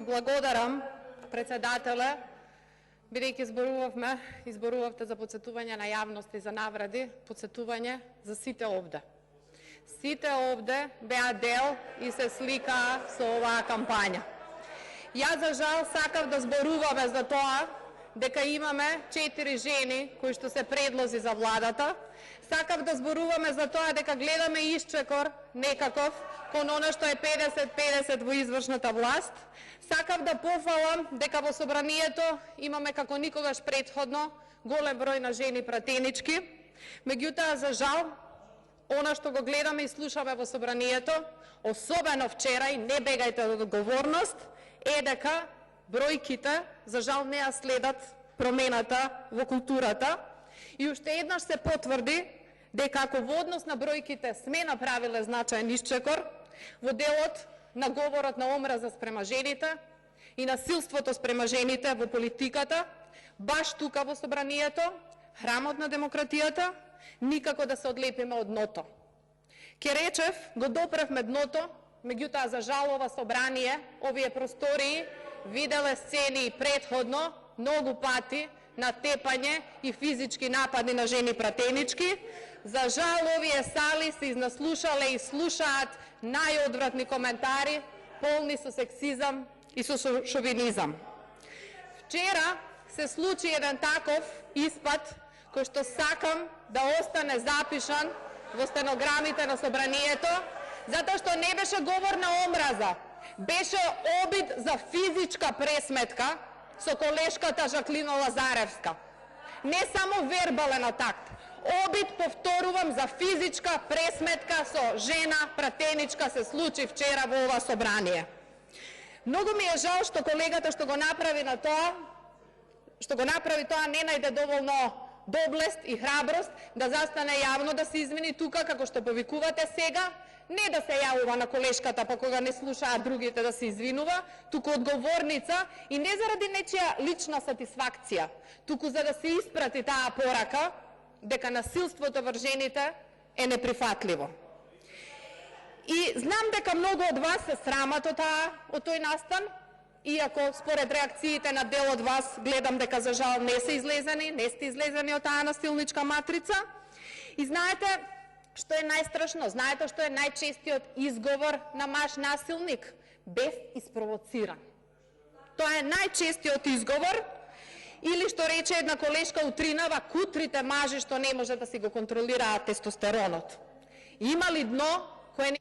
благодарам председателя, бидејќи изборувавте за подсетување на јавност и за навради, подсетување за сите овде. Сите овде беа дел и се сликаа со оваа кампања. Јас за жал сакав да зборуваме за тоа дека имаме 4 жени кои што се предлози за владата. Сакав да зборуваме за тоа дека гледаме исчекор некаков кон она што е 50-50 во извршната власт. Сакав да пофалам дека во собранието имаме како никогаш претходно голем број на жени пратенички. Меѓутоа, за жал, она што го гледаме и слушаме во собранието, особено вчера, и не бегајте од одговорност, е дека бројките, за жал, не ја следат промената во културата. И уште еднаш се потврди дека ако во однос на бројките сме направиле значаен исчекор, во делот на говорот на омраза спрема жените и насилството спрема жените во политиката, баш тука во собранието, храмот на демократијата, никако да се одлепиме од дното. Ке речев, го допревме дното, меѓутоа за жал ова собрание, овие простории, виделе сцени предходно, многу пати, на тепање и физички напади на жени пратенички. За жал овие сали се изнаслушале и слушаат најодвратни коментари, полни со сексизам и со шовинизам. Вчера се случи еден таков испад, кој што сакам да остане запишан во стенограмите на собранието, затоа што не беше говор на омраза, беше обид за физичка пресметка со колешката Жаклина Лазаревска. Не само вербален атак, обид, повторувам, за физичка пресметка со жена пратеничка се случи вчера во ова собрание. Многу ми е жал што колегата што го направи тоа не најде доволно доблест и храброст да застане јавно да се извини тука, како што повикувате сега, не да се јавува на колешката, па кога не слушаат другите да се извинува, туку одговорница и не заради нечија лична сатисфакција, туку за да се испрати таа порака дека насилството врз жените е неприфатливо. И знам дека многу од вас се срамат од тој настан, иако според реакциите на дел од вас гледам дека за жал не сте излезени од таа насилничка матрица. И знаете што е најстрашно? Знаете што е најчестиот изговор на маж насилник? Бев испровоциран. Тоа е најчестиот изговор. Или што рече една колешка утринава, кутрите мажи што не може да си го контролираат тестостеронот. Има ли дно кое не